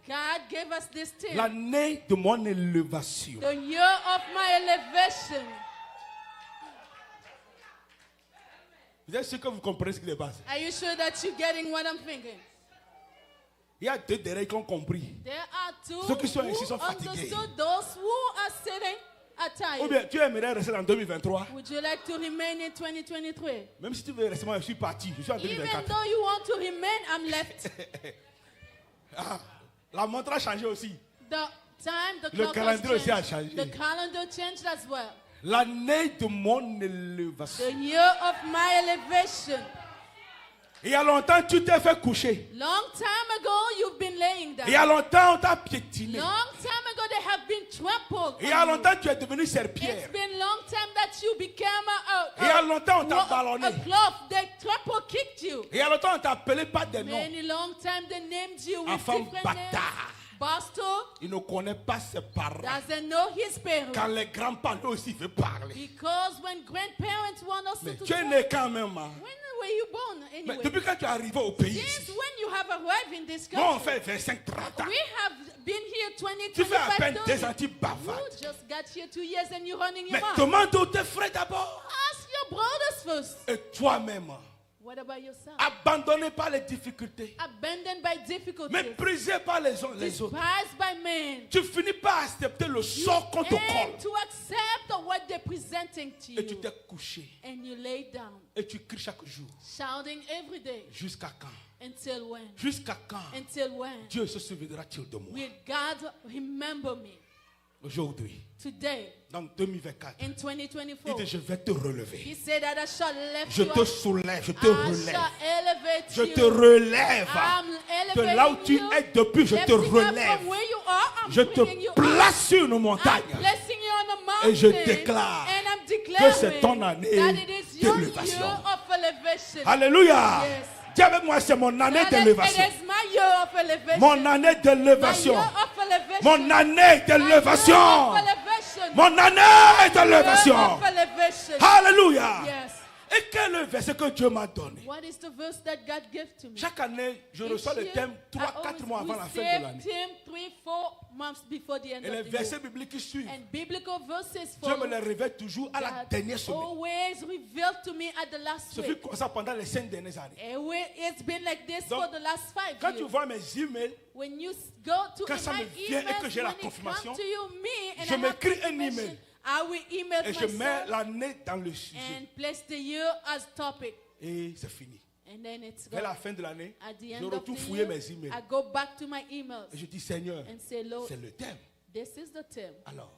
God gave us this theme. L'année de mon élévation. The year of my elevation. Vous êtes sûr que vous comprenez ce qui se passe? Are you sure that you're getting what I'm thinking? Il y a deux derrière qui ont compris. There are two Ceux qui sont who ici sont fatigués. understood, those who are sitting are tired. Ou bien tu aimerais rester en 2023. Would you like to remain in 2023? Même si tu veux rester, moi je suis parti. Je suis en Even 2024. though you want to remain, I'm left. Ah, la montre a changé aussi. The time, the Le clock has calendrier aussi a changed. changé. The calendar changed as well. L'année de mon élévation. The year of my elevation. Il y a longtemps, tu t'es fait coucher. Long time ago, you've been laying down. Il y a longtemps, on t'a piétiné. Long time ago, they have been trampled. Il y a on you. longtemps, tu es devenu It's serpillère. been long time that you became Il y a longtemps, on t'a ballonné. a cloth. They trample kicked you. Il y a longtemps, on t'a appelé pas des noms. Many long time they named you with Enfant different names. bâtard. Bastard Il ne connaît pas ses parents. doesn't know his parents. Quand les grands-parents aussi veulent parler. Because when grandparents want us Mais to tu es talk, né quand même. Hein? when were you born Mais anyway? depuis quand tu es arrivé au pays Since ici, when you have arrived in this nous on country? fait 25-30 ans. We have been here 20, Tu fais à 25, peine 2 ans, 30. tu bavardes. You just got here 2 years and you're running your Mais mouth. demande aux tes frères d'abord. Ask your brothers first. Et toi-même, What about yourself? abandonné par les difficultés, Abandoned by difficulties. méprisé par les autres. Despised by men. Tu finis par accepter le sort qu'on te And colle. to accept what they're presenting to Et tu you. t'es couché. And you lay down, Et tu cries chaque jour. shouting every day. Jusqu'à quand? Until when? Jusqu'à quand Until when? Dieu se souviendra-t-il de moi? Will God remember me? Aujourd'hui, Today, dans 2024, in il 2024, dit je vais te relever. He said that I shall lift Je you te up. soulève, je te I relève. shall elevate Je you. te relève. I'm De là où elevating tu you. es depuis, je te Lifting you up relève. from where you are, I'm Je bringing you te up. place sur une I'm montagne. placing you on a mountain. Et je déclare and I'm que declaring c'est ton année that it is your d'élévation. year of elevation. Alléluia. Yes. Dis avec moi, c'est mon année That d'élévation. it is my year of elevation. Mon année My d'élévation. year of elevation. Mon année My year d'élévation. of elevation. Mon année My year d'élévation. of elevation. Alléluia. Yes. Et quel est le verset que Dieu m'a donné? What is the verse that God gave to me? Chaque année, je Each reçois le year, thème I 3-4 mois avant la fin de always l'année. receive him 3-4 months before the end Et les of the versets year. bibliques qui suivent, And biblical verses Dieu me for les révèle toujours à la God dernière semaine. always revealed to me at the last Ce fut week. comme ça pendant les 5 dernières années. It's been like this Donc, for the last 5 Quand tu years. vois mes emails, When you go to quand ça my me vient et que emails, j'ai la when it confirmation, comes to you, me, and je I have m'écris un confirmation, email. I will email et je mets myself l'année dans le sujet. and place the year as topic. Et c'est fini. And then it's Vers la gone. fin de l'année, At the je end of retourne the fouiller year, mes emails. I go back to my emails Et je dis, Seigneur, and say, Lord, c'est le thème. this is the term. Alors,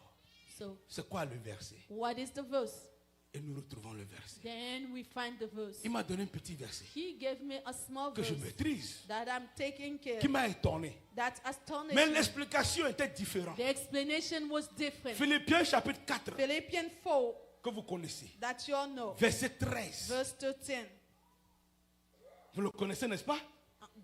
So c'est quoi le verset? what is the verse? Et nous retrouvons le verset. Then we find the verse. Il m'a donné un petit verset He gave me a small que je verse maîtrise, that I'm taking care qui m'a étonné. that astonished Mais me. l'explication était différente. The explanation was different. Philippiens chapitre 4, Philippians 4, que vous connaissez. that you all know. Verset 13. Verse 13. Vous le connaissez, n'est-ce pas?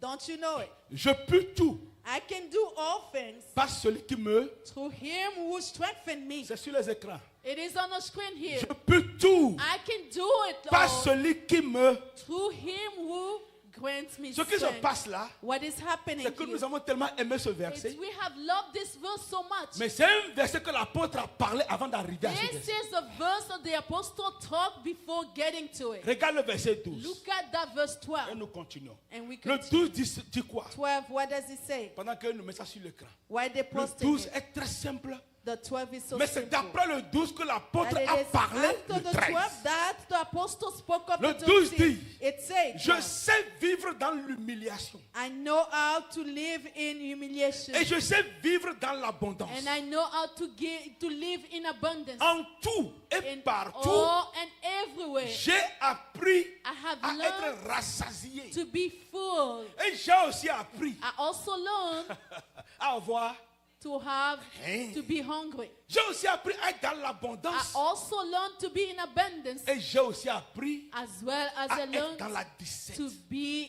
Don't you know it? Je peux tout I can do all things par celui qui me... through him who strengthened me. C'est sur les écrans. It is on the screen here. Je peux tout I can do it par all celui qui me... through him who grants me Ce qui se strength. passe là, What is happening c'est que here? nous avons tellement aimé ce It's verset. we have loved this verse so much. Mais c'est un verset que l'apôtre a parlé avant d'arriver à ce This verset. is the verse that the apostle talked before getting to it. Regarde le verset 12. Look at that verse Et 12. nous continuons. And we Le continue. 12 dit quoi? 12, what does it say? Pendant que nous mettons ça sur l'écran. Why they Le posting 12 it? est très simple. The 12 is so Mais c'est simple. d'après le 12 que l'apôtre And it a is parlé after le the 13. 12 that the apostle spoke of Le the 12 13. dit, It says, Je sais vivre dans l'humiliation. I know how to live in humiliation. Et je sais vivre dans l'abondance. And I know how to live in abundance. En tout et In partout, all and everywhere. j'ai appris I have à learned être rassasié. to be full. Et j'ai aussi appris I also learned à avoir. to have Hein. to be hungry. J'ai aussi appris à être dans I l'abondance. also learned to be in abundance Et j'ai aussi appris as well as à I être learned dans la disette. to be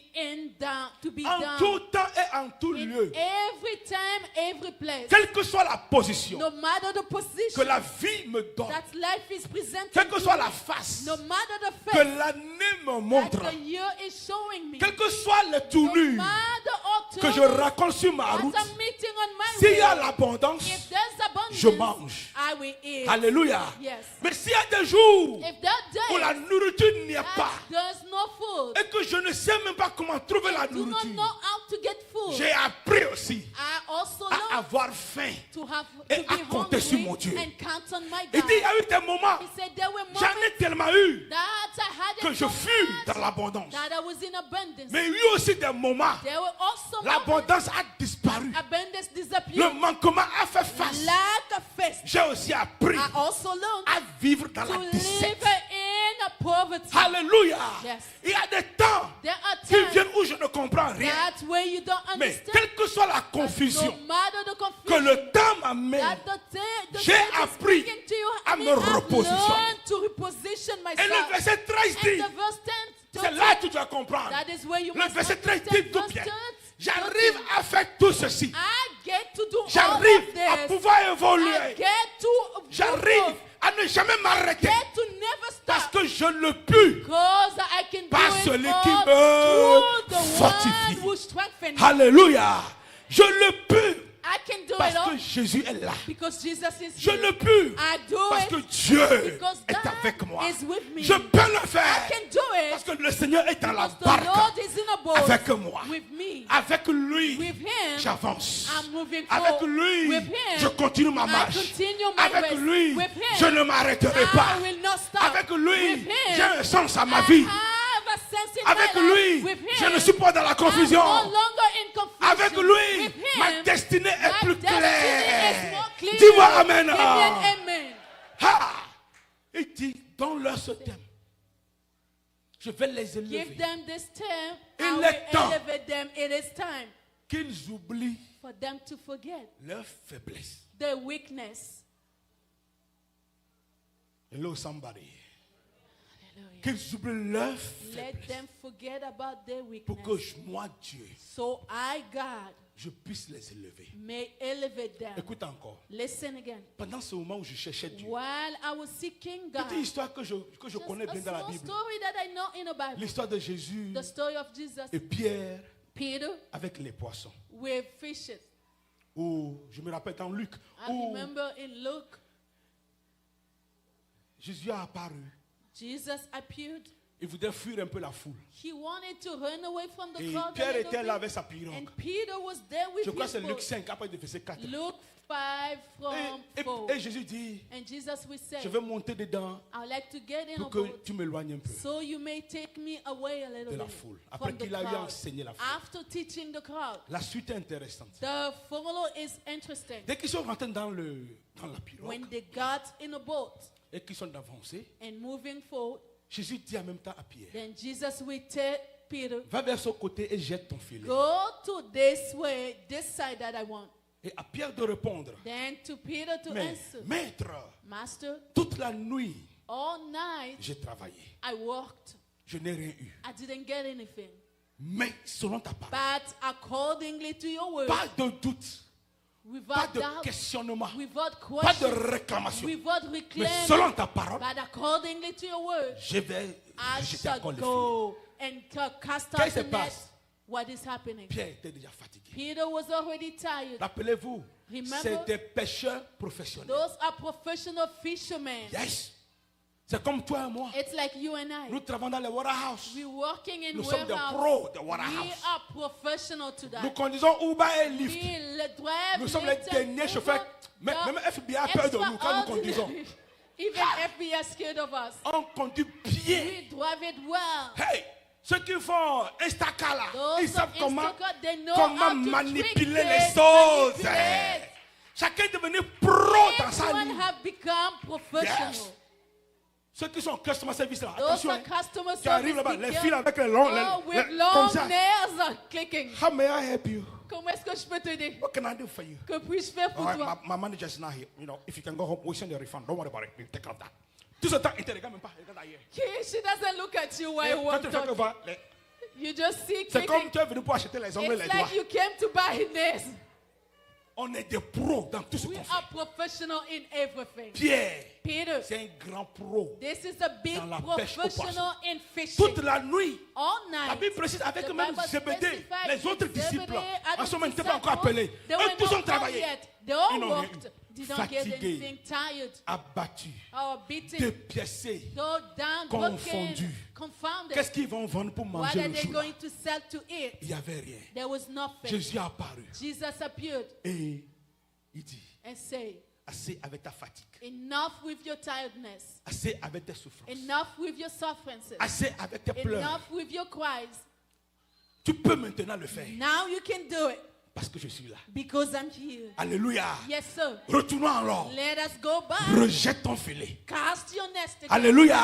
to be En down tout temps et en tout in lieu. every time, every place. Quelle que soit la position No matter the que position la vie me donne. that life is presenting Quelle que to soit me, la face no matter the que face l'année me that montre. the year is showing me, Quelles que soient les no tournures matter que je what raconte sur ma what route. I'm meeting on my S'il y a will, l'abondance, if there's abundance, je mange. I will eat. Alléluia. Yes. Mais s'il y a des jours If that où la day nourriture n'y est that pas there's no food, et que je ne sais même pas comment trouver la do not nourriture, know how to get food, j'ai appris aussi I also à know avoir faim. to have et to à be compter sur mon hungry Dieu. and count on my Il God. dit, il y a eu des moments, He said there were j'en moments ai tellement eu that I had que it je so fus much dans l'abondance. that I was in abundance. Mais il y a eu aussi des moments, There were also moments l'abondance a disparu. abundance Le disappeared. manquement a fait face. Lack of faith. J'ai aussi appris I also learned à vivre dans to la live décette. in poverty. Alléluia. Yes. Il y a des temps There are qui times viennent où je ne comprends rien. that where you don't Mais understand, quelle que soit la no confusion matter the que confusion, le temps m'amène, that the j'ai day is appris speaking to you, à and me I've repositionner. learned to reposition et myself. le verset 13 And dit, the verse 10 c'est tells là you, que tu dois comprendre. that is where you Le must verset 13 dit understand. tout Verse bien. 10, J'arrive à faire tout ceci. I get to do all J'arrive of à this. pouvoir I évoluer. get to J'arrive à ne jamais m'arrêter. get to never Parce stop. que je le puis. Because I can Par do celui it qui all me through the fortifie. one who strengthens me. Alléluia. Je le puis. I can do Parce it all que Jésus est là. because Jesus is Je here. le puis. I do Parce it que Dieu because est God avec moi. is with me. Je peux le I faire. can do Parce it que le Seigneur est dans la because the barque. Lord is in a boat Avec moi. with me. Avec lui, With him, j'avance. I'm moving Avec forward. lui, With him, je continue ma I marche. continue my Avec race. lui, With him, je ne m'arrêterai pas. I will not stop. Avec lui, With him, j'ai un sens à ma I vie. have a sense in Avec my life. lui, With him, je ne suis pas dans la confusion. I'm no longer in confusion. Avec lui, With him, ma destinée est my plus destiny is claire. more clear. Dis-moi amen. Give me an amen. Ah. Il dit, donne-leur ce thème. Je vais les Give élever. them this time. Il I will est temps. elevate them. It is time Qu'ils oublient for them to forget leur faiblesse. their weakness. Hello somebody. Hallelujah. Qu'ils oublient leur Let faiblesse. them forget about their Pour que weakness. moi, Dieu, So I, God, je puisse les élever. may elevate them. Écoute encore. Listen again. Pendant ce moment où je cherchais Dieu, While I was seeking God, petite histoire que je just connais a bien dans la small Bible. story that I know in the Bible. L'histoire de Jésus The story of Jesus, et Pierre Peter avec les poissons. with fishes. Ou, je me rappelle dans Luc, I où remember in Luke, Jésus a apparu. Jesus appeared. Il voulait fuir un peu la foule. He wanted to run away from the Et crowd. a Pierre little était là bit. avec sa pirogue. And Peter was there with Je crois que his c'est Luc boat. 5, après de verset 4. Luke 5 from 4. Et Jésus dit, And Jesus will say, je vais monter dedans I would like to get in a pour que boat tu m'éloignes un peu so you may take me away a little de la bit foule. from Après the qu'il a eu crowd. enseigné la foule. After teaching the crowd, La suite est intéressante. the follow is interesting. Dès qu'ils sont rentrés dans la pirogue When they got in a boat et qu'ils sont avancés, and moving forward, Jésus dit en même temps à Pierre, then Jesus will tell Peter, va vers ce côté et jette ton filet. go to this way, this side that I want. Et à Pierre de répondre, Then to Peter to mais answer, maître, Master, toute la nuit, all night j'ai travaillé. I worked. Je n'ai rien eu. I didn't get anything. Mais selon ta parole, But accordingly to your word, pas de doute, pas without de doubt, questionnement, without pas de question, réclamation. without Mais reclaiming, selon ta parole, but accordingly to your word, je vais I jeter shall encore le filet. go and cast Qu'est-ce out qui se the net. passe? What is happening? Pierre était déjà fatigué. Peter was already tired. Rappelez-vous, Remember? c'est des pêcheurs professionnels. Those are professional fishermen. Yes. C'est comme toi et moi. It's like you and I. Nous travaillons dans les warehouse. We're working in Nous sommes des warehouse. pros de We warehouse. are professional to Nous that. conduisons Uber et Lyft. We drive Nous sommes les Lyft and derniers Uber, chauffeurs. Même FBI a peur de nous quand nous conduisons. extraordinary. Even FBI is scared of us. On conduit bien. We drive it well. Hey, ceux qui font Instacar là, Those ils savent of comment, Instacart, they know comment how to manipuler trick les it, choses. manipulate. Chacun est devenu pro dans sa Everyone ligne. have become professional. Yes. Ceux qui sont customer service là, Those attention. are hein. customer Qui arrivent service là-bas, les people. filles avec les longs, Oh, with comme long ça. nails are clicking. How may I help you? Comment est-ce que je peux t'aider? What can I do for you? Que puis-je faire pour All right, toi? my manager is not here. You know, if you can go home, we send you a refund. Don't worry about it. We'll take care of that. Tout ce temps, il te regarde même pas. Il regarde ailleurs. She doesn't look at you while Et you quand walk tu fais que talking. voir, You just see c'est comme clicking. tu es venu pour acheter les ongles et It's les doigts. like you came to buy this. On est des pros dans tout ce We qu'on are fait. professional in everything. Pierre, Peter, c'est un grand pro. this is a big Dans la pêche au professional in fishing. Toute la nuit, All night. la Bible précise avec The même Bible Zébédée, specified les autres Zebedee, disciples, other en ce moment, ils n'étaient pas encore disciples, appelés. they Eux were tous not ont called travaillé. yet. They Ils all n'ont worked. Did not get fatigués, anything, tired, abattus, or beaten, dépiécés. go down, Confondus. broken, confounded. Qu'est-ce qu'ils vont vendre pour What manger are le they jour? going to sell to eat? Il n'y avait rien. There was nothing. Jésus est apparu Jesus appeared et il dit, and said, assez avec ta fatigue, enough with your tiredness, assez avec tes souffrances, enough with your sufferances, assez avec tes pleurs. enough with your cries. Tu peux maintenant le faire Now you can do it parce que je suis là. because I'm here. Alléluia. Yes, sir. Retournons alors. Let us go back. Rejette ton filet. Cast your nest again. Alléluia.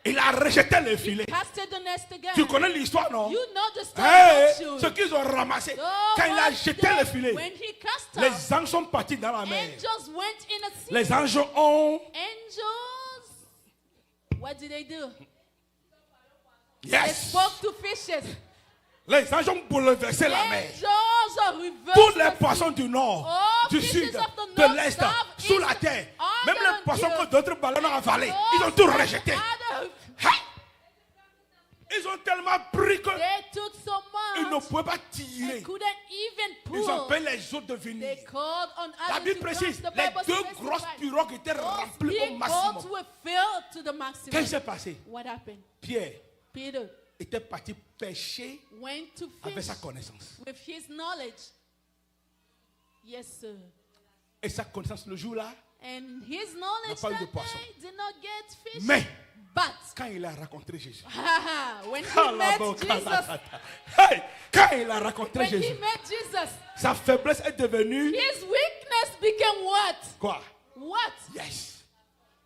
Il a rejeté le filet. Casted the nest again. Tu connais l'histoire, non? You know the story, Hey, don't you? ce qu'ils ont ramassé, So quand il a one jeté day, le filet, when he cast out, les anges sont partis dans la mer. angels went in a sea. Les anges ont, Angels, what did they do? They yes, spoke to fishes. les anges ont bouleversé la mer. Angels reversed Tous les the sea. poissons du nord, All du fishes sud, of the de north, l'est, south, sous la east, terre, all même the les poissons earth. que d'autres ballons ont avalés, ils ont tout rejeté. Hey! Ils ont tellement pris que They took so ils ne much pouvaient pas they tirer. couldn't even Ils ont pull. payé les autres de venir. They called on La others Bible to précise, come. The les Bible deux specified. grosses pirogues étaient Those remplies au big boats maximum. were filled to the Qu'est-ce maximum. qui s'est passé? What happened? Pierre Peter était parti pêcher went to avec fish sa connaissance. with his knowledge. Yes, sir. Et sa connaissance le jour-là, And his knowledge pas eu de that poisson. day did not get fish. mais But quand il a rencontré Jésus, when he met Jesus, hey, quand il a rencontré when he Jésus, met Jesus, sa faiblesse est devenue his weakness became what? quoi? What? Yes.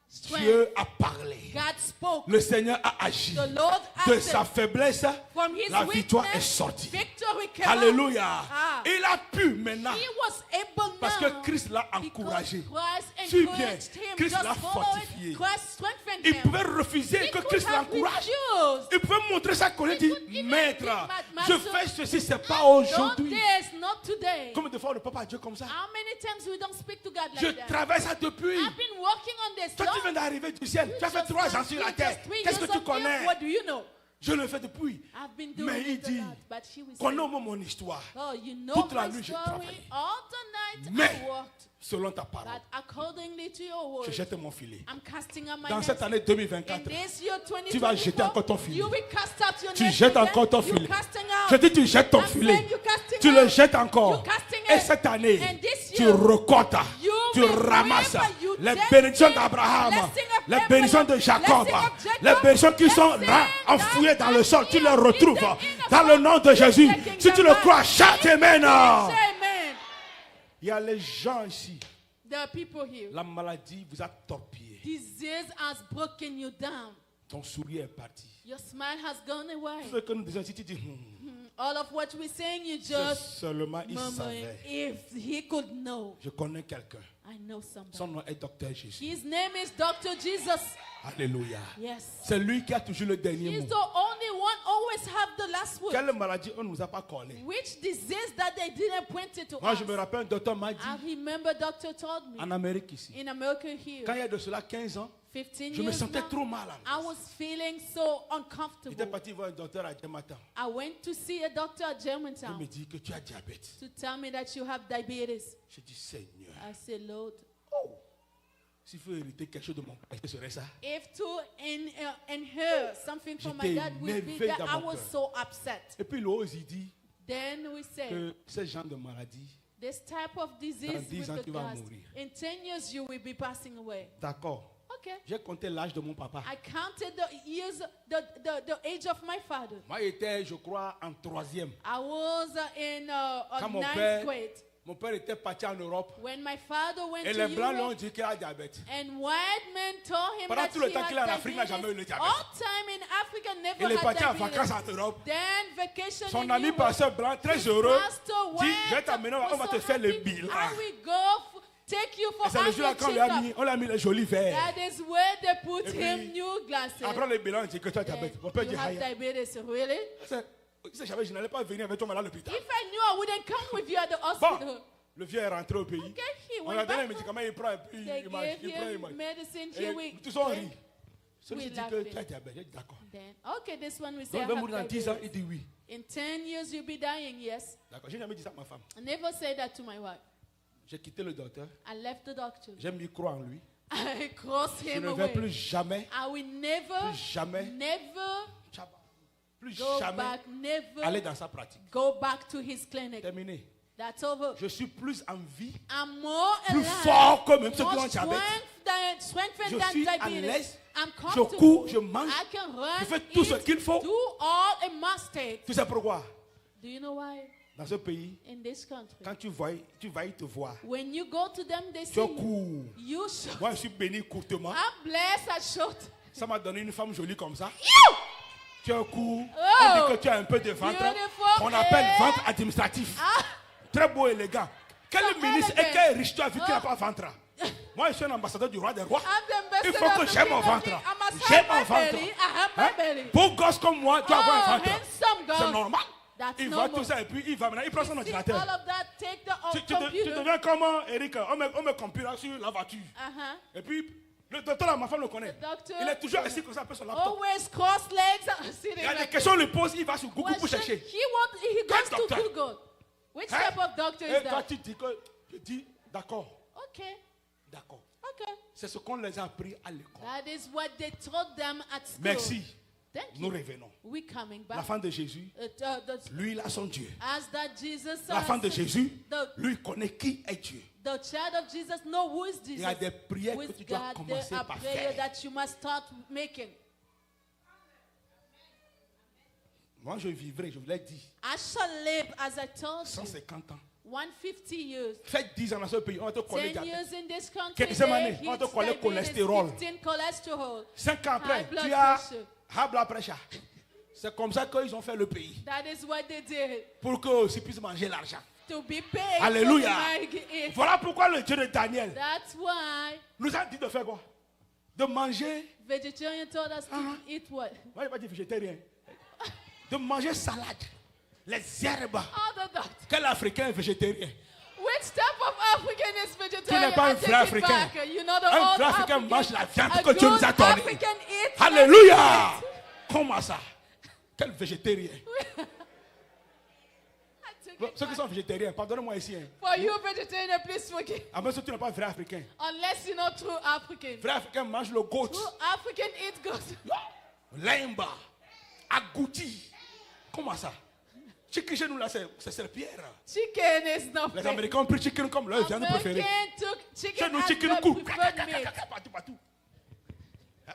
Strength. Dieu a parlé. God spoke. Le Seigneur a agi. The Lord De acted. sa faiblesse, From his la victoire est weakness, sortie. victory came Alléluia. Ah. Il a pu maintenant, He was able parce now que Christ l'a because encouragé. Christ Suis bien, encouraged him. Christ Just l'a follow fortifié. it. Christ strengthened Il him. pouvait refuser He que could Christ have l'encourage. refused. Il pouvait montrer sa colère et He dire, could even maître, give je master, fais ceci, c'est pas Not aujourd'hui. this, not today. Combien de fois on ne parle pas à Dieu comme ça? How many times we don't speak to God Je like that? travaille ça depuis. I've been working on this. Toi, tu viens d'arriver du ciel. Tu as fait 3 ans sur la terre. Qu'est-ce que tu connais? What do you know? Je le fais depuis. I've been doing Mais il it a dit, lot, but he will say, connais-moi mon histoire. oh, you know toute la my nuit, j'ai story. travaillé. All the night Mais I worked. selon ta parole, But accordingly to your word, je jette mon filet. I'm casting out my Dans net. cette année In 2024, this year tu vas jeter 2024, encore ton filet. you will cast out your tu net jettes again. encore ton You filet. casting out. Je dis, tu jettes ton I'm filet. saying you casting Tu out. le jettes encore. You casting Et it. cette année, And this tu year, recortes, you tu will ramasses reap, you les take bénédictions it, d'Abraham, blessing of les Abraham, bénédictions de Jacob, blessing of Jacob, les bénédictions qui sont blessing là, that enfouies dans le sol. Tu les is retrouves hidden in the dans le nom de Jésus. taking Si tu them le back. crois, chante Amen. Amen. Il y a les gens ici. There are people here. La maladie vous a torpillé. Disease has broken you down. Ton sourire est parti. Your smile has gone away. Ce que nous disons ici, tu dis, All of what we're saying, you c'est just seulement il murmuring. savait. If he could know, Je connais quelqu'un. I know somebody. Son nom est Docteur Jésus. His name is Dr. Jesus. Alléluia. Yes. C'est lui qui a toujours le dernier He's mot. the only one always have the last word. Quelle maladie on ne nous a pas collé? Which disease that they didn't point it to Moi, us? je me rappelle, un docteur m'a dit, I remember doctor told me en Amérique ici, in America here, quand il y a de cela 15 ans, 15 je me years sentais now, trop mal. I was feeling so J'étais uncomfortable. parti voir un docteur à Diamatan. I went to see a doctor at Il me Germantown dit que tu as diabète. to tell me that you have diabetes. Je dis, Seigneur, I said, Lord, s'il faut hériter quelque chose de mon père, ce serait ça. if to inherit something from my J'étais dad would be énervé that dans I mon was cœur. so upset. Et puis il ose, il dit Then we said, que ce genre de maladie, this type of disease Dans 10 with ans, the tu vas dust, mourir. in 10 years you will be passing away. d'accord. Okay. J'ai compté l'âge de mon papa. I counted the years, the age of my father. Moi, j'étais, je crois, en 3e. I was in Quand mon 9th père, grade. mon père était parti en Europe. When my father went Et to les blancs lui ont Europe, dit qu'il a diabète. and white men told him Pendant that tout le he temps qu'il est en had Afrique, il n'a jamais eu le diabetes. diabète. All time in Africa, Il never est had parti en diabetes. vacances en Europe. Then vacation Son in ami Europe. pasteur blanc, très His heureux, pastor dit, went, je vais t'amener, on va was te so faire le happy. bilan. I will go take you for Et c'est le jour-là quand on lui a mis les jolis verres. That is where they put Et puis, him new glasses. Après le bilan, il dit que tu as Then, diabète. Mon père dit, you have aïe. diabetes, really? Je savais, je n'allais pas venir avec toi à l'hôpital. If I knew, I wouldn't come with you at the hospital. Le vieux est rentré au pays. Okay, he On a went donné un back. médicament, il prend et puis They il mange. gave Il prend, il mange. him medicine. Et Here we tous ont ri. Celui-ci dit que laughing. tu as diabète. J'ai dit d'accord. Then, okay, this one we say, Donc il I va have mourir dans 10 ans, diabetes. il dit oui. In 10 years, you'll be dying, yes. D'accord, j'ai jamais dit ça à ma femme. I never said that to my wife. J'ai quitté le docteur. I left the doctor. J'ai mis croix en lui. I crossed Je him ne vais away. plus jamais, I will never, plus jamais, plus go jamais back, never aller dans sa pratique. go back to his clinic. Terminé. That's over. Je suis plus en vie, I'm more plus alive, fort que même ceux qui more ont diabète. strengthened Je than suis à diabetes. l'aise. I'm Je comfortable. cours, je mange. I can run, Je fais tout ce eat, qu'il faut. do all a must take. Tu sais pourquoi? Do you know why? Dans ce pays, In this country, quand tu vas, ils te voir. when you go to them, they see Tu you. cours. You shout. Moi, je suis béni courtement. I'm blessed. I shout. Ça m'a donné une femme jolie comme ça. You! Tu as un coup. Oh! On dit que tu as un peu de ventre. Beautiful. On appelle Eh? ventre administratif. Ah, Très beau, élégant. Quel So ministre et elegant. quel riche tu as vu qui Oh. n'a pas de ventre? Moi, je suis un ambassadeur du roi des rois. I'm the Il ambassador faut que of the j'aime mon King of ventre. Kings. I must J'aime have mon my ventre. belly. I have my Hein? belly. Beau gosse comme moi, tu as avoir un Oh, ventre. handsome C'est girl. normal. That's Il voit normal. tout ça et puis il va maintenant. Il prend son See ordinateur. all of that. Take the Tu computer. deviens comment, Eric? On me compare sur la voiture. Uh-huh. Et puis, le docteur, là, ma femme le connaît. The doctor- Il est toujours assis comme ça, un peu sur son laptop. Always cross legs. Sitting Il y a des like questions, on lui pose, il va sur this. Google pour Question, chercher. he goes to doctor? Google. Which Hein? type of doctor Et is toi, that? tu dis que, je dis, d'accord, Okay. d'accord. Okay. C'est ce qu'on les a appris à l'école. That is what they taught them at school. Merci. Thank Nous you. revenons. We're coming La back. femme de Jésus, lui, il a son Dieu. As that Jesus La femme de says, Jésus, the, lui, connaît qui est Dieu. the child of Jesus know who is Il y a Jesus. des prières Who que is tu dois God? commencer There are par prayers faire. that you must start making. Moi, je vivrai, je vous l'ai dit, I shall live as I told you. 150 ans. 150 years. Faites 10 ans dans ce pays, on va te coller 10 diabète. years in this country, Quelques semaines, they on va te hit coller diabetes, cholestérol. 15 cholesterol. 5 ans après, High blood tu as pressure. high blood pressure. C'est comme ça qu'ils ont fait le pays. That is what they did Pour qu'eux aussi puissent manger l'argent. to be paid. Alléluia. For the money. Voilà pourquoi le Dieu de Daniel That's why nous a dit de faire quoi? De manger. vegetarian told us to eat what? Moi, je ne vais pas dire végétarien. De manger salade. Les herbes. All the doctors. Quel Africain est végétarien? Which type of African is Tu vegetarian? n'es pas un I take vrai it Africain. back. You know the Un old vrai Africain African. mange la viande A que Dieu nous good a donnée. African eats Alléluia! Comment ça? Quel végétarien? I take it Ceux qui back. sont végétariens, pardonnez-moi ici. Hein. For you vegetarian, please forgive. À moins que tu n'es pas vrai Africain. Unless you know true African. Vrai Africain mange le goat. True African eat goat. Limba. Agouti. Comment ça? Chicken chez nous là, c'est serpillère. Chicken is not Les fair. Américains ont pris chicken comme leur viande préférée. American took Chez chicken nous, as chicken their coupe. preferred meat. Partout, partout. Hein?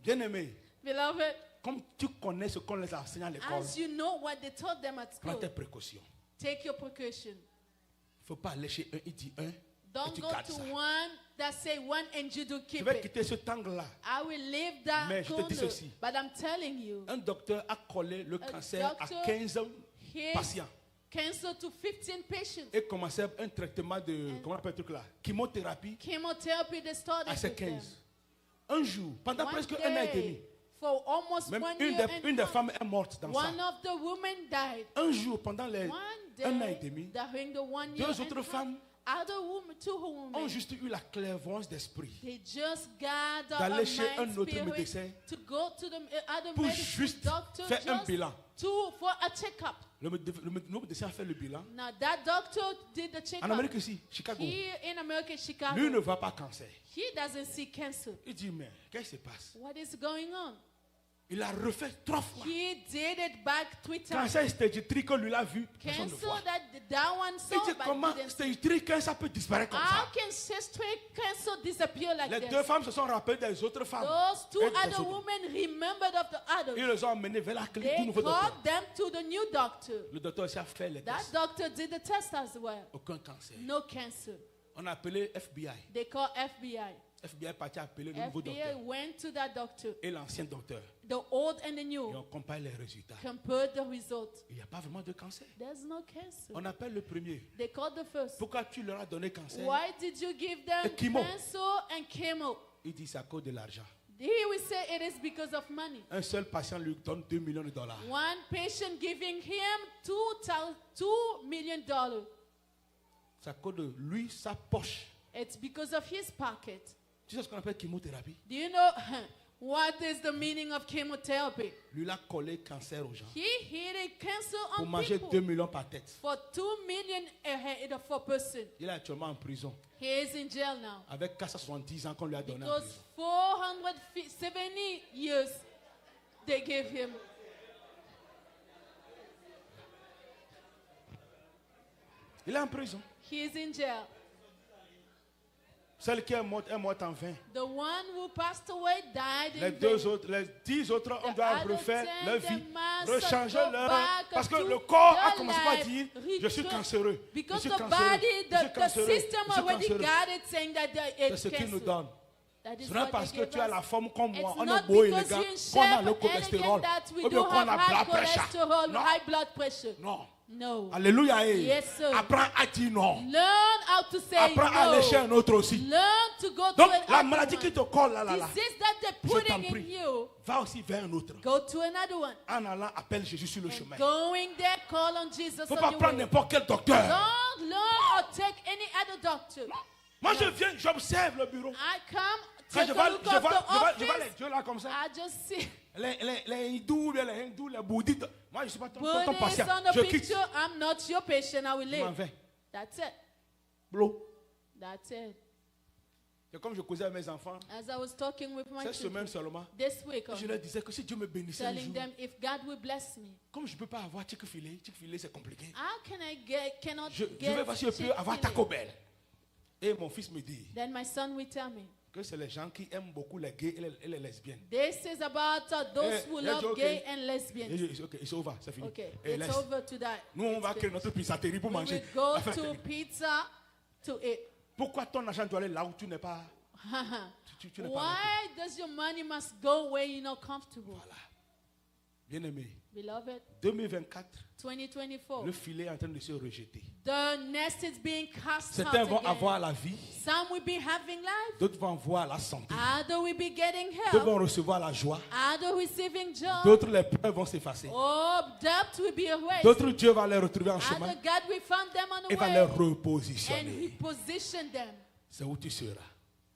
Bien aimé, Beloved, comme tu connais ce qu'on les a enseigné à l'école, as you know what they taught them at prends school, tes précautions. take your precaution. Il ne faut pas aller chez un, il dit un, et Don't tu go gardes to ça. one that say one and you do Je keep vais it. quitter ce angle-là. I will leave that Mais je te dis corner. ceci. But I'm telling you, Un docteur a collé le cancer à doctor 15 he patients cancer to 15 patients. et commençait un traitement de, comment on appelle le truc là, chimiothérapie Chemotherapy they started à ces with them. 15. Un jour, pendant One presque un an et demi, day, for almost même 1 une year des and half, femmes est morte dans ça. one of the women died. Un jour, pendant les One un an et day, demi, during the 1 year deux and autres half, femmes other women, two women, ont juste eu la clairvoyance d'esprit they just gathered d'aller a chez un mind autre spirit médecin to go to the other pour medicine juste doctor faire un just bilan. for a checkup. Le médecin a fait le bilan. Now that doctor did the En checkup. Amérique ici, Chicago, Here in America, Chicago, lui ne voit pas cancer. he doesn't see cancer. Il dit, mais qu'est-ce qui se passe? What is going on? Il a refait 3 fois. He did it back 3 times. Cancer stage 3 que lui l'a vu, personne ne Cancer voit. that one Il saw, dit, but comment didn't. stage 3 quand ça peut disparaître comme How ça? can straight cancer disappear like Les this? deux femmes se sont rappelées des autres femmes. Those two Et des other autres. women remembered of the Ils others. les ont emmenés vers la clinique du They nouveau docteur. called them to the new doctor. Le docteur aussi a fait les That tests. doctor did the test as well. Aucun cancer. No cancer. On a appelé FBI. They call FBI. FBI est parti appeler le nouveau FBI docteur went to that doctor, et l'ancien docteur. the old and the Et new, on compare les résultats. compared the results. Il n'y a pas vraiment de cancer. There's no cancer. On appelle le premier. They called the first. Pourquoi tu leur as donné cancer? Why did you give them Et chemo. cancer and chemo? Il dit c'est à cause de l'argent. He will say it is because of money. Un seul patient lui donne $2 millions. One patient giving him $2 million. C'est à cause de lui, sa poche. It's because of his pocket. Tu sais ce qu'on appelle chimiothérapie? Do you know what is the meaning of chemotherapy? Lui, il a collé cancer aux gens. He hit a cancer Pour on manger people 2 millions par tête. for 2 million a head for person. Il est actuellement en prison. He is in jail now Avec 470 ans qu'on lui a donné en because prison. 470 years they gave him. Il est en prison. He is in jail. Celle qui est morte en vain. The one who passed away died Les in deux vain. autres, les 10 autres, on The doit other refaire 10, leur they vie, must rechanger go leur. back Parce que to le corps a their commencé par life, dire je suis return. cancéreux. Je Because suis the cancéreux. body, Je suis the cancéreux. system Je suis already cancéreux. got it saying that C'est it's ce qu'il nous cancer. donne. That is Ce n'est what parce they que give tu as us. la forme comme moi, It's on est not beau et because les gars, you're in qu'on a shape le and cholestérol, elegant that we ou bien do qu'on have a high blood pressure. cholesterol, Non. high blood pressure. Non. No. Alléluia. eh. Yes, sir. Apprends à dire non. Learn how to say Apprends à aller chez no. un autre aussi. Learn to go Donc, to la another maladie qui one. te colle là, Disease that they're je putting t'en in prie, you, va aussi vers un autre. go to another one. En allant, appelle Jésus sur le And chemin. going there, call on Jesus Il ne faut on pas your prendre way. n'importe quel docteur. Don't learn or take any other doctor. Moi, je viens, j'observe le bureau. I come, Quand take je a vois, look je of vois, the je vois, je vois les office. dieux là comme ça. I just see Les hindous, les hindous, les bouddhistes. Moi, je ne suis pas ton patient. Buddhist on the Je quitte. picture. I'm not your patient. I will Je m'en leave. vais. That's it. Blo. That's it. C'est comme je causais avec mes enfants. As I was talking with my Cette semaine children seulement. this week, Je leur disais que si Dieu me bénissait un telling jour, them if God will bless me, comme je ne peux pas avoir Chick-fil-A c'est compliqué. how can I cannot Je get vais voir si je peux avoir Chick-fil-A? Taco Bell. Et mon fils me dit Then my son will tell me. que c'est les gens qui aiment beaucoup les gays et les lesbiennes. This is about those who yeah, love okay. gay and lesbians. Ok, c'est over, c'est fini. Okay, Et it's laisse. over to that. Nous, on It's va créer finished. notre pizzaterie pour We manger. will go Enfin, to pizza to eat. pourquoi ton argent doit aller là où tu n'es pas, tu n'es pas là? Why does your money must go where you're not comfortable? Voilà. Bien aimé, Beloved, 2024, 2024. le filet est en train de se rejeter. The nest is being cast out Certains vont again. avoir la vie, Some will be having life. d'autres vont avoir la santé, Other will be getting d'autres help. vont recevoir la joie, Other receiving joy. d'autres les peurs vont s'effacer, Oh, debt will be erased. d'autres Dieu va les retrouver en Other chemin God will find them on et the va les way and repositionner. reposition them. C'est où tu seras.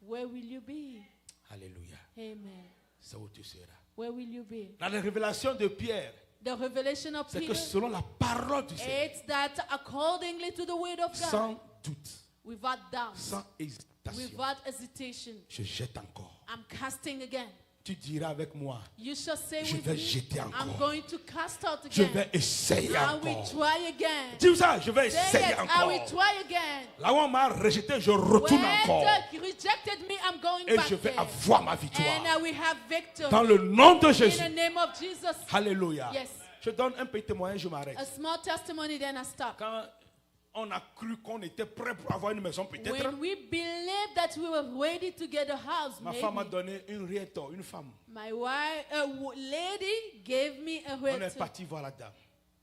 Where will you be? Alléluia. Amen. C'est où tu seras. Where will you be? Dans la révélation de Pierre, The revelation of c'est que Peter, selon la parole du Seigneur, it's that accordingly to the word of God, sans doute, without doubt, sans hésitation, without hesitation, je jette encore. I'm casting again. Tu diras avec moi, You shall say je with vais me, jeter I'm encore. going to cast out Je again. vais essayer I will encore. try again. Dis ça, je vais Say essayer it, I will encore. try again. Là où on m'a rejeté, je retourne When encore. they rejected me, I'm going Et back je vais there. avoir ma And victoire. I will have victory. Dans le nom de In Jésus. the name of Jesus. Alléluia. Yes. Je donne un petit témoignage, je m'arrête. A small testimony, then I stop. Quand on a cru qu'on était prêt pour avoir une maison, peut-être, When we believed that we were ready to get a house, ma femme m'a maybe, donné une realtor, une femme. my wife, lady gave me a On est realtor. parti voir la dame.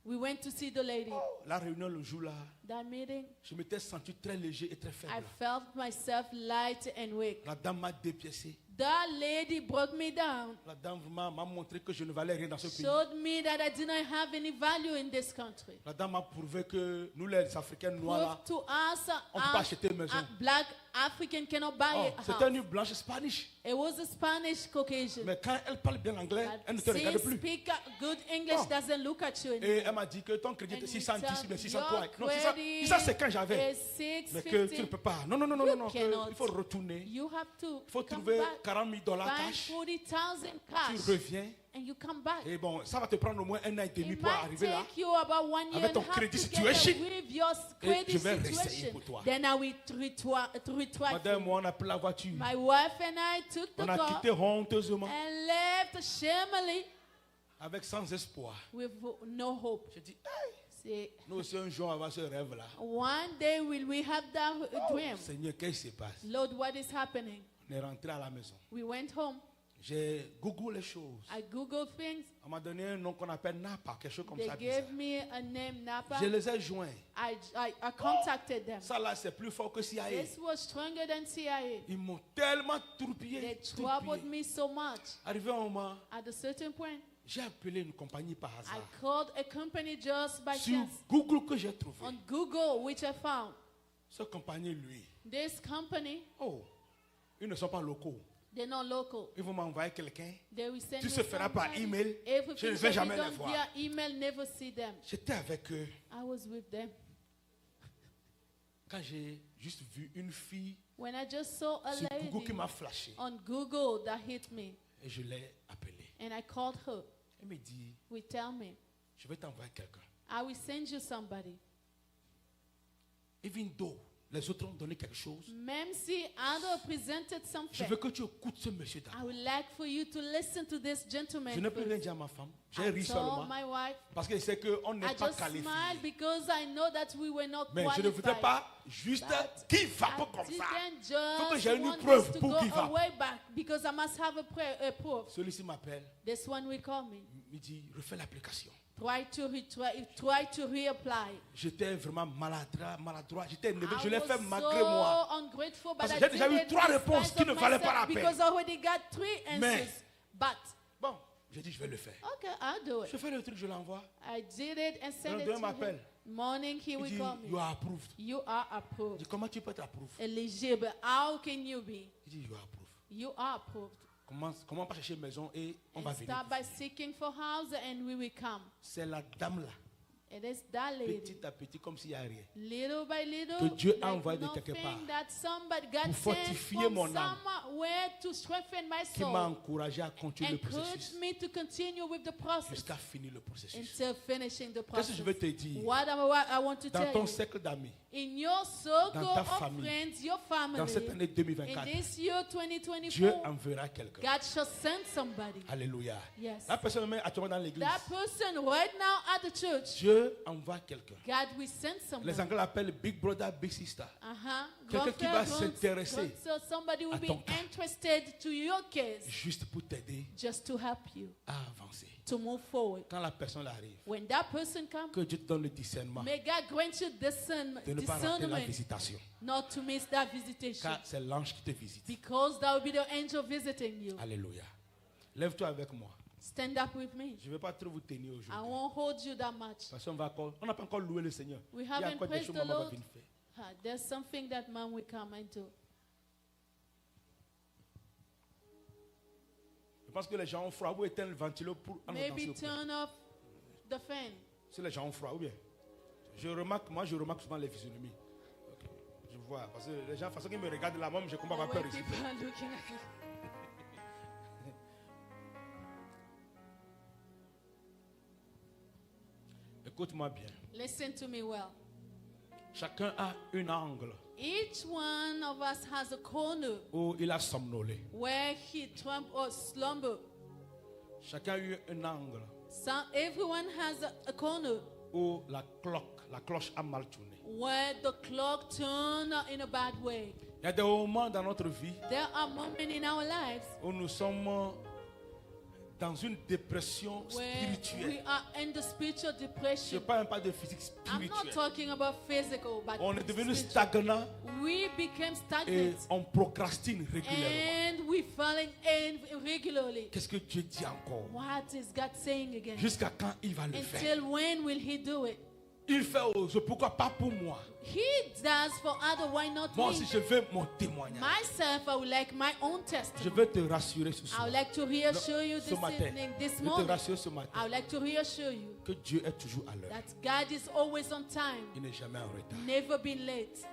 We went to see the lady. La réunion le jour-là, That meeting, je m'étais senti très léger et très I faible. felt myself light and weak. La dame m'a dépiécé. That lady brought me down, La dame m'a montré que je ne valais rien dans ce pays. showed me that I did not have any value in this country. La dame m'a prouvé que nous, les Africains noirs, là, Proved to us, on ne peut pas acheter une maison. black African cannot buy oh, a c'était house. une blanche Spanish. It was a Spanish Caucasian. Mais quand elle parle bien anglais, elle ne But te regarde since plus. speak good English Oh. doesn't look at you anymore. Et elle m'a dit que ton crédit était And 610 ou bien he 603. said, Non, your 600, credit 600 c'est quand j'avais. is Mais que tu ne 650. peux pas. Non, non, non, non, You non, cannot. il faut retourner. You have to Il faut come trouver back, 40 000 dollars find cash. 40,000 Tu cash, reviens. and you come back. Et bon, ça va te prendre au moins un an et demi It pour might arriver là. take you about 1 year Avec and ton a half credit to situation. get with your Et credit je vais réessayer situation. pour toi. Then I will retry. Madame, moi, on a pris la voiture. My wife and I took the On a car quitté honteusement and left shamefully avec sans espoir. with no hope. J'ai dit, hey, Say, nous aussi un jour on va avoir ce rêve-là. one day will we have that dream? Seigneur, qu'est-ce qui se passe? Lord, what is happening? On est rentré à la maison. We went home. J'ai googlé les choses. I googled things. On m'a donné un nom qu'on appelle Napa, quelque chose comme They ça. bizarre. gave me a name, Napa. Je les ai joints. I contacted them. Ça là, c'est plus fort que CIA. This was stronger than CIA. Ils m'ont tellement They tourpillé. troubled me so much. Arrivé un moment, At a certain point, j'ai appelé une compagnie par I hasard. called a company just by Sur chance Google que j'ai trouvé. on Google, which I found. Cette compagnie, lui, This company, oh, ils ne sont pas locaux. they're not local. Ils vont m'envoyer quelqu'un. They will send Tout me se fera par somebody. email. Je Everything ne vais will be jamais les done voir. via email, never see them. J'étais avec eux I was with them. quand j'ai juste vu une fille When I just saw a sur Google lady qui m'a flashé. on Google that hit me, Et je l'ai appelée. and I called her. Elle me dit, We tell me, je vais t'envoyer quelqu'un. I will send you somebody. Even though les autres ont donné quelque chose, Même si other presented je something, veux que tu écoutes ce monsieur I d'abord. would like for you to listen to this gentleman. Je n'ai plus rien first. dit à ma femme. J'ai I ri told seulement. my wife, Parce que je sais qu'on n'est I pas just qualifié. smiled because I know that we were not Mais je qualified. ne voudrais pas juste But qu'il va I pas comme ça. didn't Faut que just j'ai une want preuve this to pour go qu'il va. way back because I must have a proof. Celui-ci m'appelle. This one will call me. Il dit, refais l'application. Try to reapply. J'étais vraiment maladroit. J'étais énervé. Je I l'ai was fait malgré so moi. ungrateful, but Parce que I j'ai déjà did eu it 3 in réponses spite qui ne of valaient pas la myself peine. because I already got 3 Mais- answers. But Bon, j'ai dit, je vais le faire. okay, I'll do Je it. fais le truc, je l'envoie. I did it and sent Le it lendemain, to m'appelle. him. Morning, he Il will dit, call you me. are approved. You are Je approved. dis, comment tu peux être approved? Eligible. How can you be? Il dit, you are approved. You are approved. Comment pas chercher une maison et on va And venir. start by seeking for house and we will come. C'est la dame là, It is that lady. petit à petit, comme s'il n'y a rien. Little by little, Que Dieu a like envoyé de quelque nothing, part that somebody got pour sent fortifier from mon âme. somewhere to strengthen my Qui m'a soul, encouragé à continuer le encourage processus me to continue with the process jusqu'à finir le processus. until finishing the Qu'est-ce que process. je veux te dire? What I want to Dans tell ton you, cercle d'amis, in your circle dans ta of famille, friends, your dans cette family, année in 2024, this year Dieu 2024, enverra quelqu'un. God shall send somebody. Alléluia. Yes. La personne même actuellement dans l'église, That person right now at the church, Dieu envoie quelqu'un. God will send somebody. Les Anglais l'appellent Big Brother, Big Sister. Uh-huh. Quelqu'un qui va s'intéresser So somebody will à be ton cas. interested to your case Juste pour t'aider just to help you à avancer. to move forward. Quand la personne arrive, When that person comes, que Dieu te donne le discernement may God grant you de ne pas rater la discernment visitation. not to miss that visitation Car c'est l'ange qui te visite. because that will be the angel visiting you. Alléluia. Lève-toi avec moi. Stand up with me. Je ne vais pas trop vous tenir I aujourd'hui. won't hold you that much. Parce qu'on on n'a pas encore loué le Seigneur. We Il y a haven't encore des praised choses the maman va Lord. venir faire. There's something that man will come into. Je pense que les gens ont froid. Vous éteindre le ventilo pour en danser Maybe au plus. turn off the fan. Si les gens ont froid, ou bien. Je remarque souvent les physionomies. Ok. Je vois. Parce que les gens, de toute façon, qui me regardent là, moi, je comprends pas And peur when ici. people are looking at you. Écoute-moi bien. Listen to me well. Chacun a un angle Each one of us has a corner où il a somnolé. where he trump or slumber. Chacun a eu un angle Everyone has a corner où la cloche a mal tourné. where the clock turn in a bad way. Il y a des moments dans notre vie There are moments in our lives où nous sommes dans une dépression where spirituelle. we are in the spiritual Je ne depression. parle pas de physique I'm not spirituelle. talking about physical, but On est devenu spiritual. stagnant We became et stagnant on procrastine régulièrement. and we falling in regularly. Qu'est-ce que Dieu dit encore? What is God saying again? Jusqu'à quand il va le faire? Until when will He do it? Il fait aux autres, pourquoi pas pour moi? He does for other, why not Moi me? aussi, je veux mon témoignage. Myself, I would like my own Je testimony. veux te rassurer ce I soir. would like to reassure you Ce this matin. evening, this Je veux te morning. rassurer ce I matin would like to reassure you que Dieu est toujours à l'heure. that God is always on time, Il n'est jamais en retard. never been late.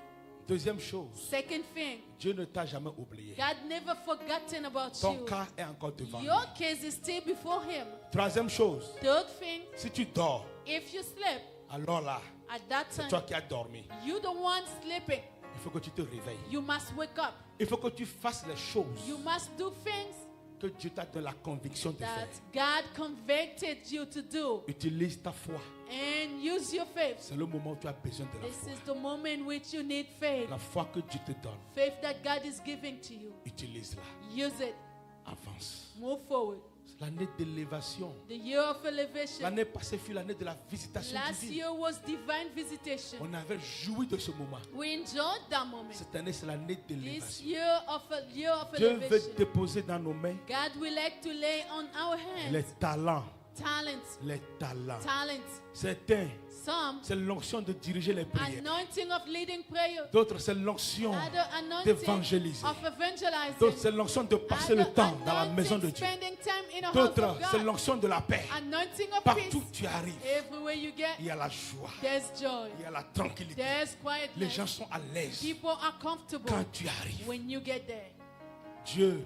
Deuxième chose, Second thing, Dieu ne t'a jamais oublié. God never forgotten about Ton you. cas est encore devant lui. Your case is still before Him. Troisième chose, Third thing, si tu dors, if you sleep alors là, at that c'est toi time, qui as dormi. you the one sleeping. Il faut que tu te réveilles. You must wake up. Il faut que tu fasses les choses You must do things que Dieu t'a donné la conviction de that faire. God convicted you to do, Utilise ta foi. and use your faith. C'est le moment où tu as besoin de la This foi. is the moment which you need faith. La foi que Dieu te donne, Faith that God is giving to you. utilise-la. Use it. Avance. Move forward. L'année d'élévation. The year of elevation. L'année passée fut l'année de la visitation Last divine. year was divine visitation. On avait joui de ce moment. We enjoyed that moment. Cette année, c'est l'année This d'élévation. year of Dieu veut elevation. déposer dans nos mains God will like to lay on our les hands talents. talents. Les talents. Talents. Certains Some, c'est l'onction de diriger les prières. anointing of leading prayer. D'autres, c'est l'onction Other anointing d'évangéliser. of evangelizing. D'autres, c'est l'onction de passer le Other temps dans la maison de anointing Dieu. spending time in a house D'autres, of c'est God. l'onction de la paix. Anointing of Partout peace. où tu arrives, Everywhere you get, il y a la joie, there's joy. il y a la tranquillité. There's Les quietness. gens sont à l'aise People are comfortable quand tu arrives. when you get there. Dieu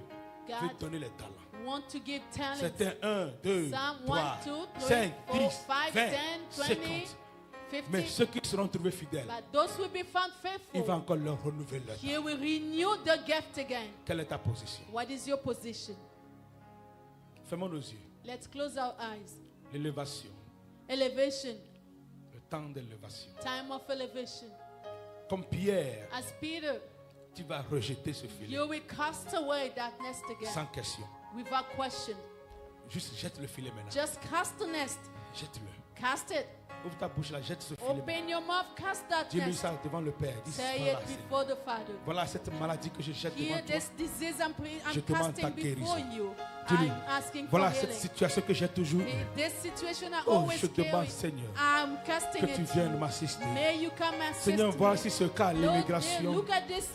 veut God donner les talents. want to give talents. C'était 1, 2, Some 3, 1, 2, 3, 5, 4, 10, 5, 20, 10, 20, 50. Mais 50. ceux qui seront trouvés fidèles, But those will be found il va faithful. encore leur renouveler leur talent. He will renew the gift again. Quelle est ta position? What is your position? Fermons nos yeux. Let's close our eyes. L'élévation, Elevation, le temps d'élévation. time of elevation. Comme Pierre, As Peter, tu vas rejeter ce filet you will cast away that nest again sans question. without question. Juste jette le filet maintenant. Just cast the nest. Jette-le. Cast it. Ouvre ta bouche là, jette ce filet. Open your mouth, cast that Dis-lui nest. ça devant le Père. Dis Say voilà, it before the Father. voilà cette maladie que je jette devant Here, toi. this disease I'm Je demande ta casting before guérison. you. Dis-lui, I'm asking for voilà cette healing. situation que j'ai toujours eue. In this situation I Oh, always je demande, carry, Seigneur, I'm casting que tu it. viennes m'assister. May you come assist Seigneur, me. voici ce cas, Lord, l'immigration. look at this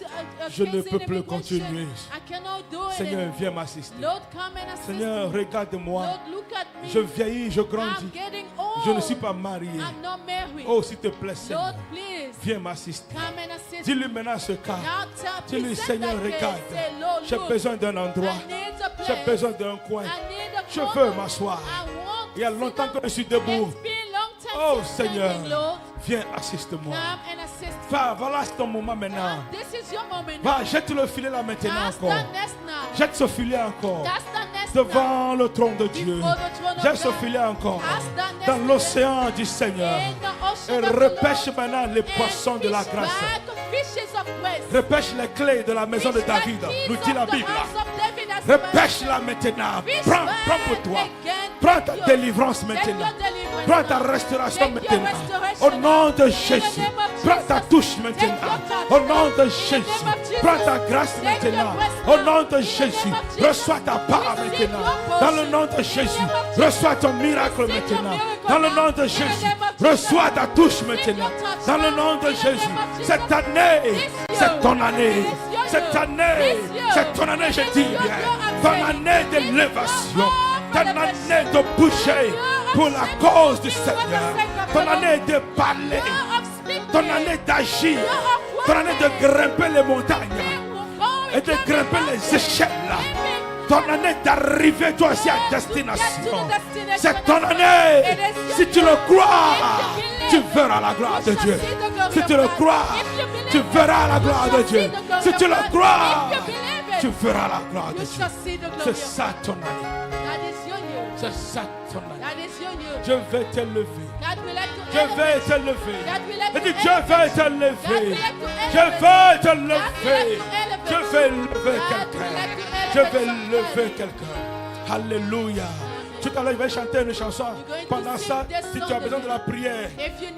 Je ne case peux in plus immigration. continuer. I cannot do it Seigneur, anymore. viens m'assister. Lord, come and assist Seigneur, me. regarde-moi. Lord, look at me. Je vieillis, je I'm grandis. getting old. Je ne suis pas marié. I'm not married. Oh, s'il te plaît, Seigneur, Lord, please viens m'assister. come and assist me. Dis-lui maintenant ce cas. Now tell Dis-lui, present Seigneur, that case. regarde. Say, Lord, J'ai look, besoin d'un endroit. I need a J'ai place. besoin d'un coin. I need a Je corner. veux m'asseoir. I want Il y a to sit longtemps down. que je suis debout. It's been long time Oh, since Seigneur, standing, Lord. viens, assiste-moi. Come and assist me. Va, voilà c'est ton moment maintenant. This is your moment. Va, jette le filet là maintenant Cast encore. the nest now. Jette ce filet encore. Cast the nest now. Devant le trône de Dieu. Before the throne of Jette ce God. filet encore. Cast the nest Dans l'océan du Seigneur. in the ocean Et of the repêche Lord. maintenant les And poissons de la fish grâce. back fishes of grace. Repêche les clés de la maison de Fish back David. keys Nous dit of la the Bible. house of David as Repêche-la maintenant. Fish Prends back pour toi. again. Prends ta Take délivrance your maintenant. deliverance Prends ta now. restauration Take your maintenant. restoration Au nom de now. Jésus. In the name of Prends ta Jesus. touche Take maintenant. your touch Au nom de now. Jésus. In the name of Jesus. Prends ta grâce Take your maintenant. grace Au now. nom de In the Jésus. name of Jesus. Reçois ta part Receive maintenant. your Dans le portion. nom In de the Jésus. name of Jesus. Reçois ton miracle Receive your maintenant. miracle Dans le now. nom de In the Jésus. name of Jesus. Reçois ta touche Receive maintenant. your touch Dans le now. nom de In the Jésus. name of Jesus. Cette année, This c'est year. ton année. This year. Cette année, This year. c'est ton année, je This dis year, bien. I'm Ton saying. année This is d'élévation. your Ton elevation. année de boucher pour la cause du Seigneur. Ton année de parler. Ton année d'agir. Ton année de grimper les montagnes et de grimper les échelles. Ton année d'arriver toi aussi à destination. C'est ton année. Si tu le crois, tu verras la gloire de Dieu. Si tu le crois, tu verras la gloire de Dieu. Si tu le crois, tu verras la gloire de Dieu. C'est ça ton année. C'est ça ton année. Je vais t'élever. Je vais t'élever. Et dis, je vais t'élever. Je vais t'élever. Je vais lever quelqu'un. Je vais lever quelqu'un. Alléluia. Tout à l'heure, je vais chanter une chanson. Pendant ça, si tu as besoin de la prière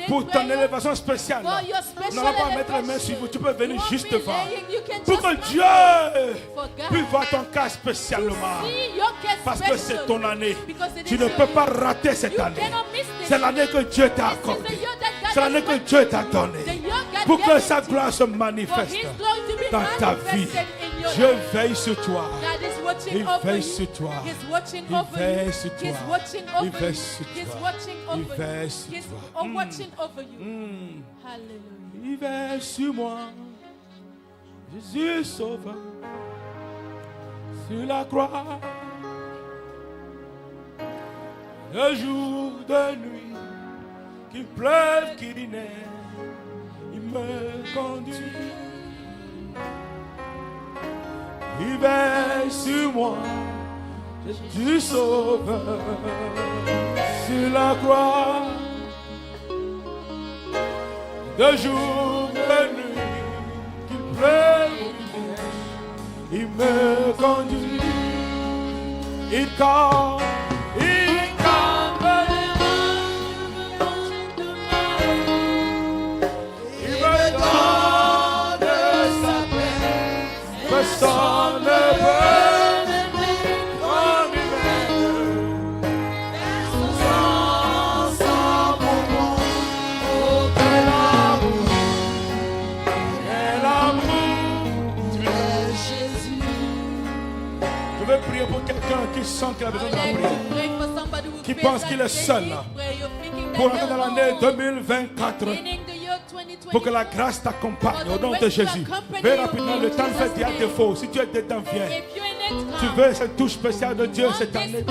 pour ton élévation spéciale, nous n'allons pas mettre les mains sur vous. Tu peux venir juste devant. Pour que Dieu puisse voir ton cas spécialement. Parce que c'est ton année. Tu ne peux pas rater cette année. C'est l'année que Dieu t'a accordée. C'est l'année que Dieu t'a donnée. Pour que sa gloire se manifeste dans ta vie. Dieu veille sur toi. Il veille sur toi. Il veille sur toi. Il veille sur toi. Il veille sur toi. Il veille sur moi. Jésus sauveur. Sur la croix. De jour, de nuit. Qu'il pleuve, qu'il neige. Il me conduit. Il veille sur moi, Jésus sauveur, sur la croix, de jour, de nuit, qu'il pleuve, il me conduit, il calme les mains, il me donne sa paix, personne ne peut comme il m'aime, sans pour moi, veux prier pour quelqu'un qui sent qu'il a besoin de la prière, qui pense qu'il est seul, pour entrer dans l'année 2024, pour que la grâce t'accompagne au nom de Jésus. Very rapidement, le temps fait dire défaut. Si tu es dedans, viens. Tu veux cette touche spéciale de Dieu cette année,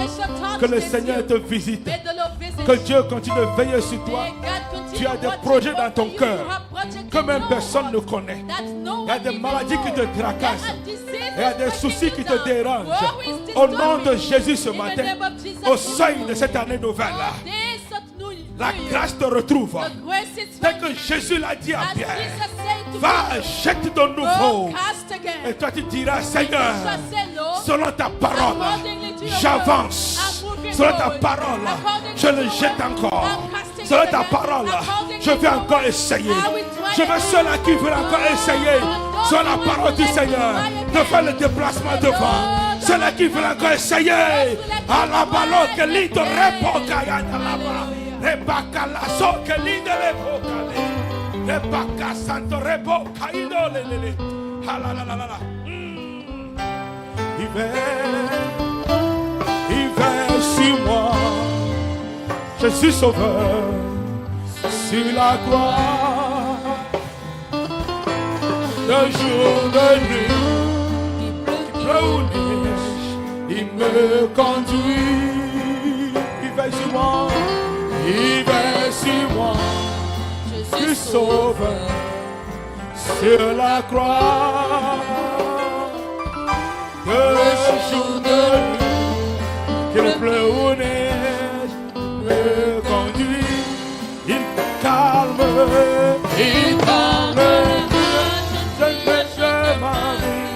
que le Seigneur te visite, que Dieu continue de veiller sur toi. Tu as des projets dans ton cœur que même personne ne connaît. Il y a des maladies qui te tracassent. Il y a des soucis qui te dérangent. Au nom de Jésus ce matin, au seuil de cette année nouvelle, la grâce te retrouve. Tel que Jésus l'a dit à Pierre, va, jette de nouveau. Et toi tu diras, Seigneur, selon ta parole, j'avance. Selon ta parole, je le jette encore. Selon ta parole, je vais encore essayer. Je veux ceux-là qui veulent encore essayer. Selon la parole du Seigneur, de faire le déplacement devant. Ceux-là qui veulent encore essayer. À la ballon que l'île répond. Rebaka la so que l'île répond. Rebaka santo répond. Kaïdolele. Halalalala. Hiver sur moi, je suis sauveur sur la croix. De jour, de nuit, il pleut ou neige, il me conduit. Hiver sur moi, je suis sauveur sur la croix. De jour, de nuit, qu'il pleut ou neige, me conduit. Il calme, je ma vie.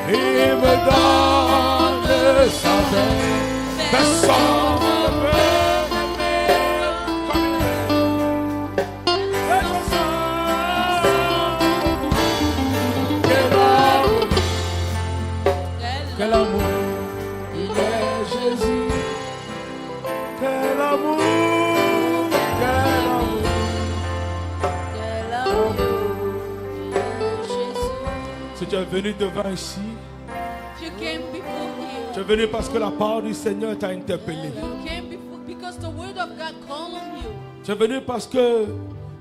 Il me donne sa paix. Personne ne peut m'aimer comme quel amour, il est Jésus. Quel amour, quel amour, il est Jésus. Si tu es venu devant ici, You came before here. tu es venu parce que la parole du Seigneur t'a interpellé. You came before because the word of God called on you. Tu es venu parce que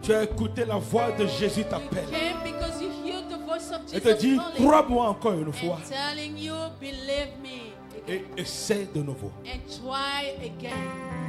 tu as écouté la voix de Jésus You t'appelle. came because you heard the voice of Et te dit, Jesus calling. crois-moi encore une fois. And telling you, believe me. Et essaie de nouveau. And try again.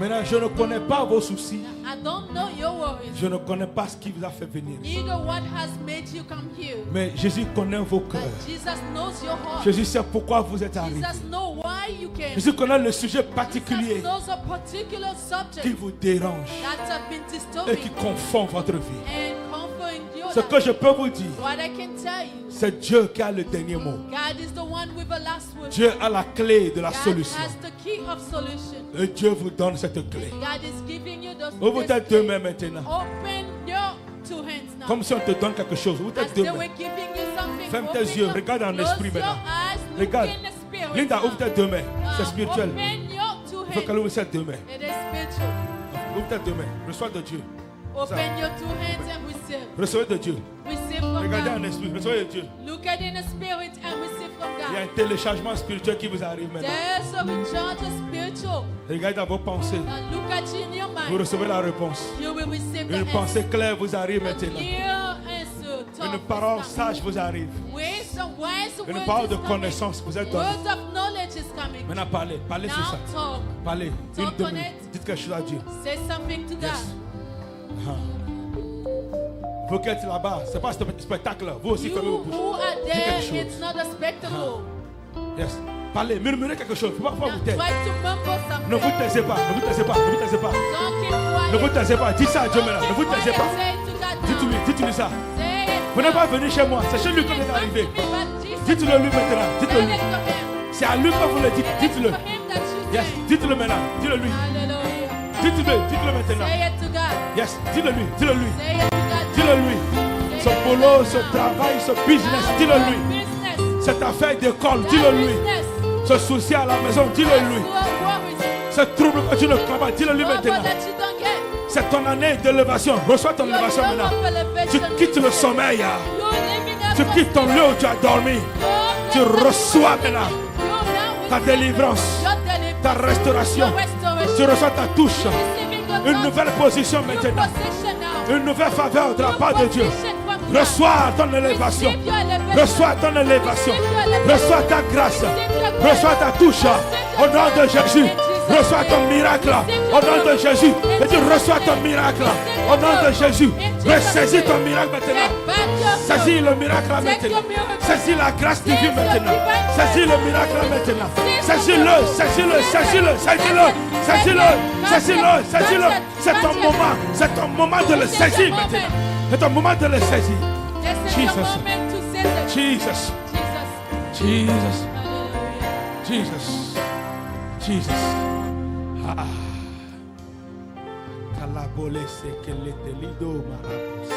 Maintenant, je ne connais pas vos soucis. I don't know your worries. Je ne connais pas ce qui vous a fait venir. Neither what has made you come here. Mais Jésus connaît vos cœurs. But Jesus knows your heart. Jésus sait pourquoi vous êtes arrivés. Jesus knows why you came. Jésus connaît le sujet particulier Jesus knows a particular subject qui vous dérange that have been et disturbing qui confond votre vie. and comforting your Ce que je peux vous dire, What I can tell you, c'est Dieu qui a le dernier mot. God is the one with the last word. Dieu a la clé de la God solution. has the key of solution. Et Dieu vous donne cette clé. God is giving you the Vous êtes deux mains maintenant. Open your two hands now. Comme si on te donne quelque chose. Vous As êtes deux they mains. were giving you something. Ferme open tes yeux, your- regarde en close esprit your maintenant. eyes, look Regarde. in the spirit Linda, now. ouvre tes deux mains. C'est spirituel. Open your two Il faut qu'elle hands. ouvre ses deux mains. It is spiritual. Ouvre tes deux mains. Reçois de Dieu. Open your two hands and receive. Recevez de Dieu. Receive from Regardez en God. esprit. Recevez de Dieu. Look at in the spirit and receive from Il y a God. un téléchargement spirituel qui vous arrive maintenant. There's a recharge of spiritual. Regardez dans vos pensées. Now look at you in your Vous mind. recevez la réponse. You will receive the Une answer. pensée claire vous arrive A maintenant. clear answer. Une Talk parole is sage coming. vous arrive. Wisdom, wise Une words parole is de coming. connaissance vous est donnée. Words of knowledge is coming. Maintenant parlez. Parlez sur Now ça. talk. Parlez. Talk Une on minute. it. Dites quelque chose à Dieu. Say something to God. Yes. Vous qui êtes là-bas, c'est pas un spectacle. Vous aussi, You fermez vos bouches. who are Dis there, quelque chose. it's not a spectacle. Yes. Parlez, murmurez quelque chose. Il ne faut pas Now vous try taire. to mumble something. Ne vous taisez pas. Ne vous taisez pas. Ne vous taisez pas. Don't keep Ne vous quiet. taisez pas. Dis ça à Dieu Don't maintenant. Ne keep vous taisez quiet. pas. Say it to God now. Dites-lui. Dites-lui ça. Say it. Vous n'êtes pas venu chez moi. C'est chez lui que vous êtes arrivé. Dites-le lui maintenant. Dites-le lui. C'est à lui que vous le dites. Dites-le. Yes. Dites-le maintenant. Dis-le lui. Hallelujah. Dites-le. Dites-le maintenant. Say it to God. Yes. Dis-le lui. Dis-le lui. Say it to God. Dis-le lui. Ce boulot, ce travail, ce business. Dis-le lui. Business. Cette affaire d'école. Dis-le lui. Business. Ce souci à la maison. Dis-le lui. Ce trouble que tu ne crois pas. Dis-le lui maintenant. That you don't get. C'est ton année d'élévation. Reçois ton Your élévation love maintenant. of elevation. Tu quittes le sommeil. You're living Tu quittes ton lieu où tu as dormi. Tu reçois maintenant. ta délivrance, ta restauration. Tu reçois ta touche. Une nouvelle position maintenant. Une nouvelle faveur de la part de Dieu. Reçois ton élévation. Reçois ton élévation. Reçois ta grâce. Reçois ta touche. Au nom de Jésus. Reçois ton miracle. Au nom de Jésus. Et tu reçois ton miracle. Au nom de Jésus. Ressaisis ton miracle maintenant. Saisis le miracle maintenant. Saisis la grâce divine maintenant. Saisis le miracle maintenant. Saisis-le, saisis-le, saisis-le, saisis-le, saisis-le, saisis-le, saisis-le. C'est ton moment. C'est ton moment de le saisir maintenant. C'est ton moment de le saisir. Jesus. Jesus. Jesus. Jesus. Jesus. Ah. Calabole sekele lido marabos.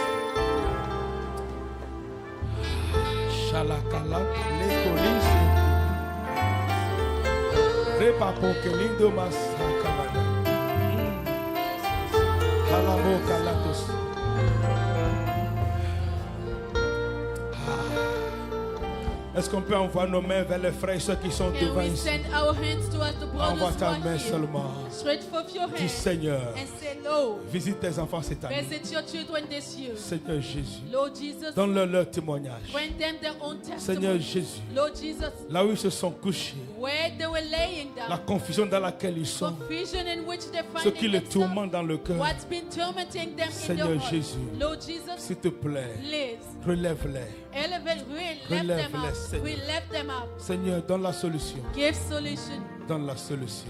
Shalakala le colise. Repapo que lindo masakala. Kalamo kalatos. Est-ce qu'on peut envoyer nos mains vers les frères et ceux qui sont devant ici? Envoie ta main seulement. Dis Seigneur, visite tes enfants cette année. Seigneur Jésus, donne-leur leur témoignage. Seigneur Jésus, là où ils se sont couchés, la confusion dans laquelle ils sont, ce qui les tourmente dans le cœur. Seigneur Jésus, s'il te plaît, relève-les. Relève-les, Seigneur. Seigneur, donne la solution. Donne la solution.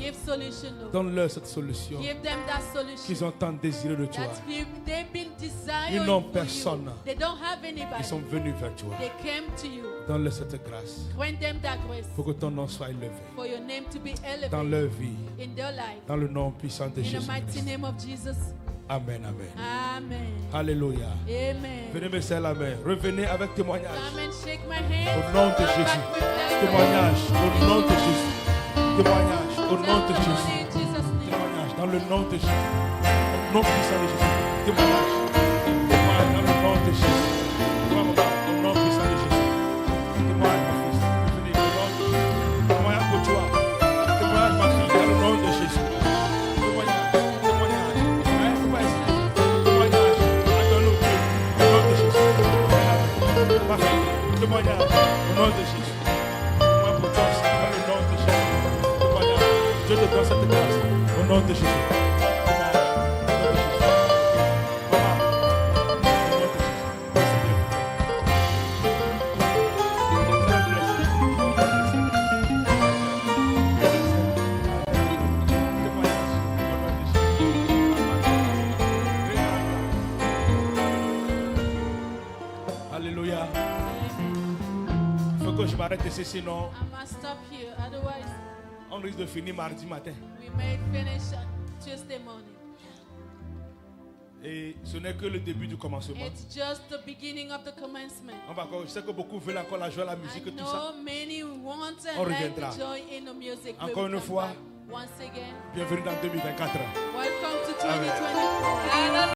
Donne-leur cette solution qu'ils ont tant désiré de toi. Ils n'ont personne. Ils sont venus vers toi. Donne-leur cette grâce pour que ton nom soit élevé dans leur vie. Dans le nom puissant de Jésus. Amen, amen. Amen. Alléluia. Amen. Venez me serrer la main. Revenez avec témoignage. Amen. Shake my hand. Au nom de Jésus. Témoignage. Au nom de Jésus. Témoignage. Au nom de Jésus. Témoignage. Dans le nom de Jésus. Au nom puissant de Jésus. Témoignage. Témoignage dans le nom de Jésus. Témoignage au nom puissant de Jésus. Témoignage ma fils. Venez au nom de Jésus. Témoignage pour toi. Témoignage ma fille dans le nom de Jésus. Témoignage au nom de Jésus. Moi pour toi, dans le nom de Jésus. Témoignage. Dieu te donne cette grâce au nom de Jésus. Alléluia. Il faut que je m'arrête ici, sinon on risque de finir mardi matin. We may finish Tuesday morning. Et ce n'est que le début du commencement. It's just the beginning of the commencement. On va encore, je sais que beaucoup veulent encore la joie, la musique et tout ça. Many want On and like reviendra. the joy in the music. Encore une fois, once again, bienvenue dans 2024. welcome to Amen. 2024.